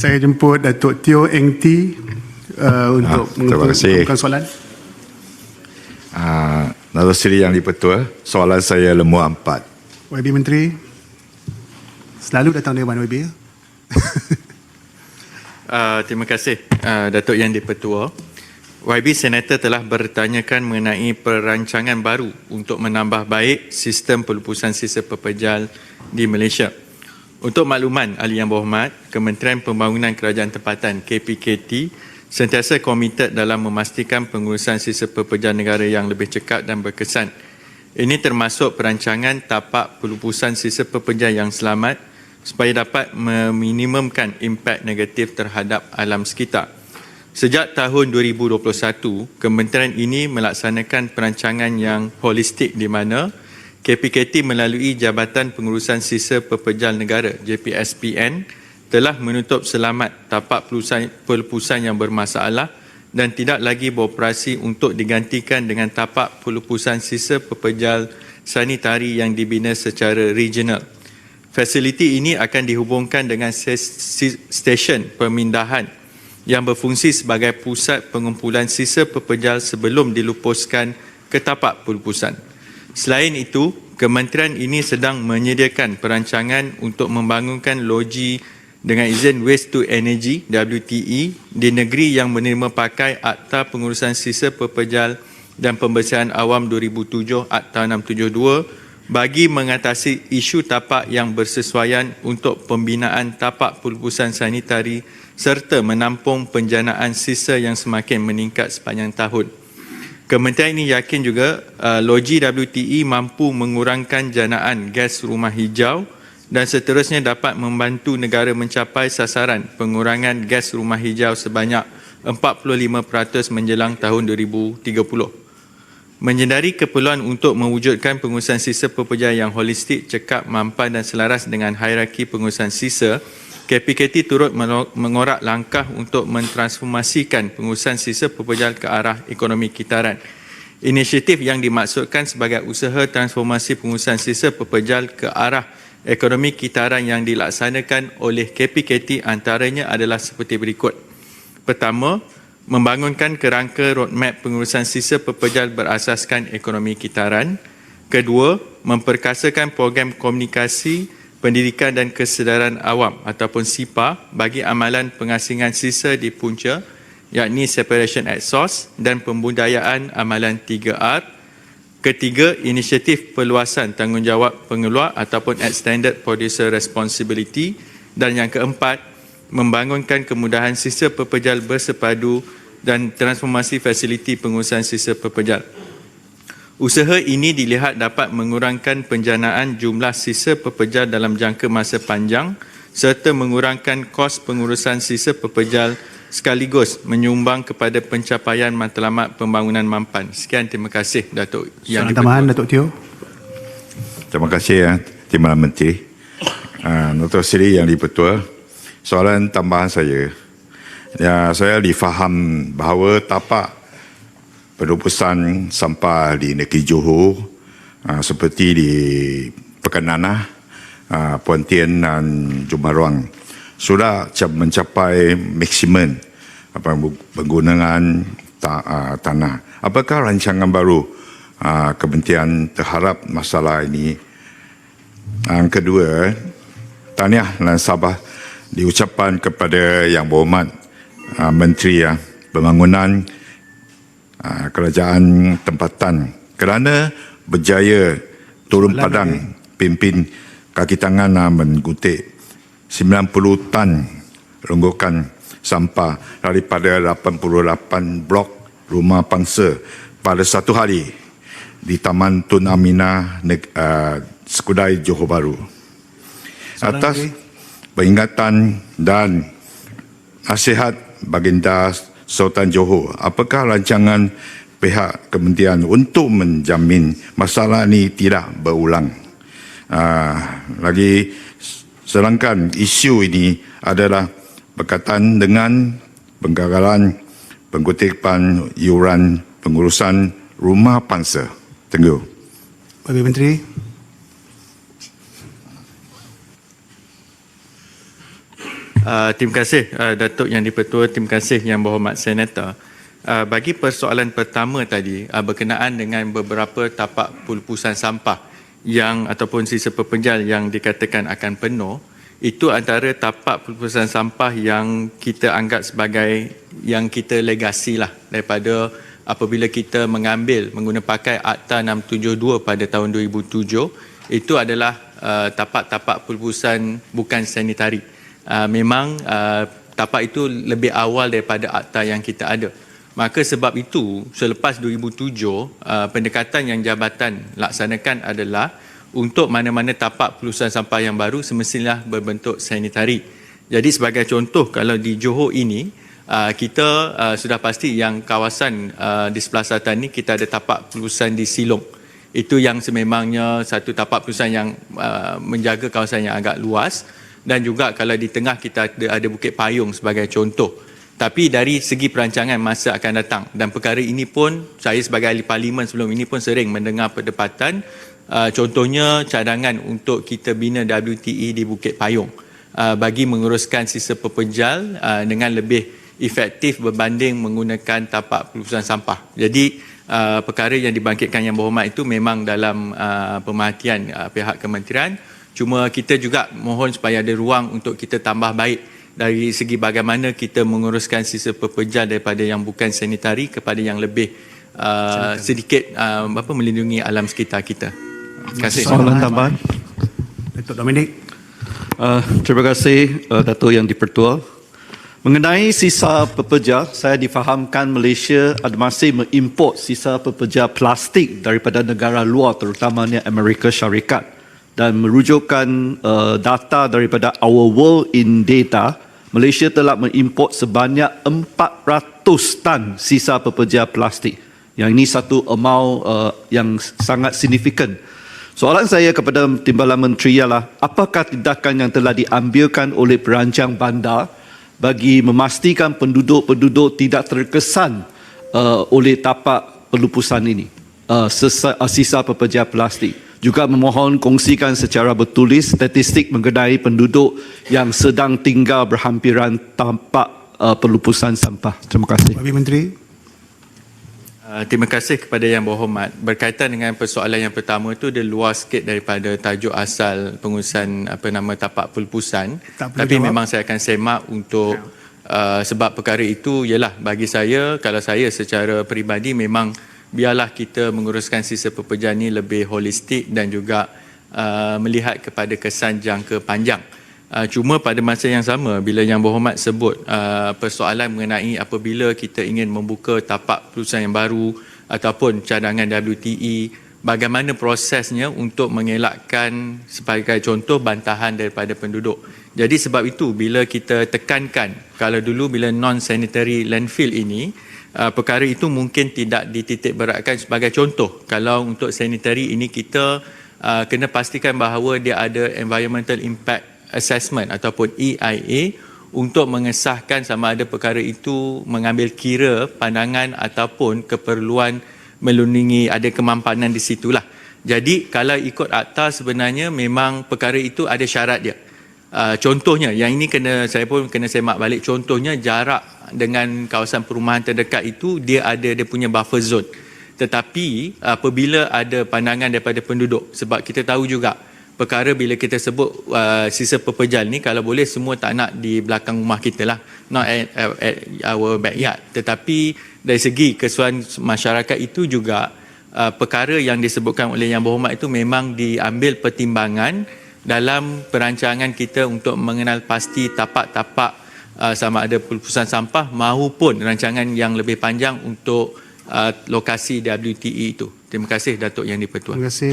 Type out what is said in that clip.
Saya jemput Datuk Teo Eng T untuk mengumumkan soalan. Datuk Seri Yang di-Pertua, soalan saya lemah 4. YB Menteri, selalu datang Dewan YB. Terima kasih Datuk Yang di-Pertua. YB Senator telah bertanyakan mengenai perancangan baru untuk menambah baik sistem pelupusan sisa pepejal di Malaysia. Untuk makluman ahli yang berhormat, Kementerian Pembangunan Kerajaan Tempatan KPKT sentiasa komited dalam memastikan pengurusan sisa pepejal negara yang lebih cekap dan berkesan. Ini termasuk perancangan tapak pelupusan sisa pepejal yang selamat supaya dapat meminimumkan impak negatif terhadap alam sekitar. Sejak tahun 2021, kementerian ini melaksanakan perancangan yang holistik di mana KPKT melalui Jabatan Pengurusan Sisa Pepejal Negara JPSPN telah menutup selamat tapak pelupusan yang bermasalah dan tidak lagi beroperasi untuk digantikan dengan tapak pelupusan sisa pepejal sanitari yang dibina secara regional. Fasiliti ini akan dihubungkan dengan stesen pemindahan yang berfungsi sebagai pusat pengumpulan sisa pepejal sebelum dilupuskan ke tapak pelupusan. Selain itu, kementerian ini sedang menyediakan perancangan untuk membangunkan loji dengan izin Waste to Energy WTE di negeri yang menerima pakai Akta Pengurusan Sisa Pepejal dan Pembersihan Awam 2007 Akta 672 bagi mengatasi isu tapak yang bersesuaian untuk pembinaan tapak pelupusan sanitari serta menampung penjanaan sisa yang semakin meningkat sepanjang tahun. Kementerian ini yakin juga loji WTE mampu mengurangkan janaan gas rumah hijau dan seterusnya dapat membantu negara mencapai sasaran pengurangan gas rumah hijau sebanyak 45% menjelang tahun 2030. Menyedari keperluan untuk mewujudkan pengurusan sisa pepejal yang holistik, cekap, mampan dan selaras dengan hierarki pengurusan sisa, KPKT turut mengorak langkah untuk mentransformasikan pengurusan sisa pepejal ke arah ekonomi kitaran. Inisiatif yang dimaksudkan sebagai usaha transformasi pengurusan sisa pepejal ke arah ekonomi kitaran yang dilaksanakan oleh KPKT antaranya adalah seperti berikut. Pertama, membangunkan kerangka roadmap pengurusan sisa pepejal berasaskan ekonomi kitaran. Kedua, memperkasakan program komunikasi pendidikan dan kesedaran awam ataupun SIPA bagi amalan pengasingan sisa di punca, yakni separation at source dan pembudayaan amalan 3R. Ketiga, inisiatif perluasan tanggungjawab pengeluar ataupun extended producer responsibility. Dan yang keempat, membangunkan kemudahan sisa pepejal bersepadu dan transformasi fasiliti pengurusan sisa pepejal. Usaha ini dilihat dapat mengurangkan penjanaan jumlah sisa pepejal dalam jangka masa panjang serta mengurangkan kos pengurusan sisa pepejal sekaligus menyumbang kepada pencapaian matlamat pembangunan mampan. Sekian, terima kasih Datuk Yang Soalan tambahan Datuk Teo. Terima kasih Timbalan Menteri. Datuk Seri Yang di-Pertua, soalan tambahan saya. Saya difaham bahawa tapak pelupusan sampah di negeri Johor seperti di Pekan Nanah, Puan Tian dan Jumaruang sudah mencapai maksimum penggunaan tanah. Apakah rancangan baru kementerian terhadap masalah ini? Yang kedua, tahniah dan sabar diucapkan kepada Yang Berhormat Menteri Pembangunan Kerajaan Tempatan kerana berjaya turun padang pimpin kaki tangan mengutip 90 tan ronggokan sampah daripada 88 blok rumah pangsa pada satu hari di Taman Tun Aminah Skudai Johor Bahru. Atas peringatan dan nasihat Baginda Sultan Johor, apakah rancangan pihak kementerian untuk menjamin masalah ini tidak berulang? Lagi sedangkan isu ini adalah berkaitan dengan penggagalan pengutipan iuran pengurusan rumah pangsa. Thank you. YB Menteri. Terima kasih Datuk Yang di-Pertua, terima kasih Yang Berhormat Senator. Bagi persoalan pertama tadi berkenaan dengan beberapa tapak pelepasan sampah yang ataupun sisa pepejal yang dikatakan akan penuh, itu antara tapak pelepasan sampah yang kita anggap sebagai yang kita legasi lah daripada apabila kita menggunakan pakai Akta 672 pada tahun 2007. Itu adalah tapak-tapak pelepasan bukan sanitari. Memang tapak itu lebih awal daripada akta yang kita ada. Maka sebab itu selepas 2007 pendekatan yang jabatan laksanakan adalah untuk mana-mana tapak pelepasan sampah yang baru semestinya berbentuk sanitari. Jadi sebagai contoh, kalau di Johor ini kita sudah pasti yang kawasan di sebelah selatan ni kita ada tapak pelepasan di Silong. Itu yang sememangnya satu tapak pelepasan yang menjaga kawasan yang agak luas, dan juga kalau di tengah kita ada Bukit Payung sebagai contoh. Tapi dari segi perancangan masa akan datang, dan perkara ini pun saya sebagai ahli parlimen sebelum ini pun sering mendengar perdebatan, contohnya cadangan untuk kita bina WTE di Bukit Payung bagi menguruskan sisa pepejal dengan lebih efektif berbanding menggunakan tapak pelepasan sampah. Jadi perkara yang dibangkitkan Yang Berhormat itu memang dalam pemerhatian pihak kementerian. Cuma kita juga mohon supaya ada ruang untuk kita tambah baik dari segi bagaimana kita menguruskan sisa pepejal daripada yang bukan sanitari kepada yang lebih sedikit melindungi alam sekitar kita. Terima kasih. Soalan tambahan. Datuk Dominic. Terima kasih Datuk Yang di-Pertua. Mengenai sisa pepejal, saya difahamkan Malaysia masih mengimport sisa pepejal plastik daripada negara luar, terutamanya Amerika Syarikat. Dan merujukkan data daripada Our World in Data, Malaysia telah mengimport sebanyak 400 tan sisa pepejal plastik. Yang ini satu amount yang sangat signifikan. Soalan saya kepada Timbalan Menteri ialah, apakah tindakan yang telah diambilkan oleh perancang bandar bagi memastikan penduduk-penduduk tidak terkesan oleh tapak pelepasan ini, sisa pepejal plastik. Juga memohon kongsikan secara bertulis statistik mengenai penduduk yang sedang tinggal berhampiran tapak pelepasan sampah. Terima kasih. Bagi Menteri. Terima kasih kepada Yang Berhormat. Berkaitan dengan persoalan yang pertama itu, dia luas sikit daripada tajuk asal pengurusan tapak pelepasan. Tapi jawab. Memang saya akan semak untuk sebab perkara itu ialah bagi saya, kalau saya secara peribadi memang biarlah kita menguruskan sisa pepejal ini lebih holistik dan juga melihat kepada kesan jangka panjang. Cuma pada masa yang sama, bila Yang Berhormat sebut persoalan mengenai apabila kita ingin membuka tapak pelepasan yang baru ataupun cadangan WTE, bagaimana prosesnya untuk mengelakkan sebagai contoh bantahan daripada penduduk. Jadi sebab itu bila kita tekankan, kalau dulu bila non-sanitary landfill ini, perkara itu mungkin tidak dititik beratkan sebagai contoh. Kalau untuk sanitary ini kita kena pastikan bahawa dia ada environmental impact assessment ataupun EIA untuk mengesahkan sama ada perkara itu mengambil kira pandangan ataupun keperluan melindungi, ada kemampanan di situlah. Jadi kalau ikut akta sebenarnya memang perkara itu ada syarat dia. Contohnya, yang ini saya pun kena semak balik, contohnya jarak dengan kawasan perumahan terdekat itu dia punya buffer zone. Tetapi apabila ada pandangan daripada penduduk, sebab kita tahu juga perkara bila kita sebut sisa pepejal ni, kalau boleh semua tak nak di belakang rumah kita lah, not at our backyard. Tetapi dari segi kesesuaian masyarakat itu juga perkara yang disebutkan oleh Yang Berhormat itu memang diambil pertimbangan dalam perancangan kita untuk mengenal pasti tapak-tapak sama ada pelepasan sampah maupun rancangan yang lebih panjang untuk lokasi WTE itu. Terima kasih Datuk Yang di-Pertua. Terima kasih.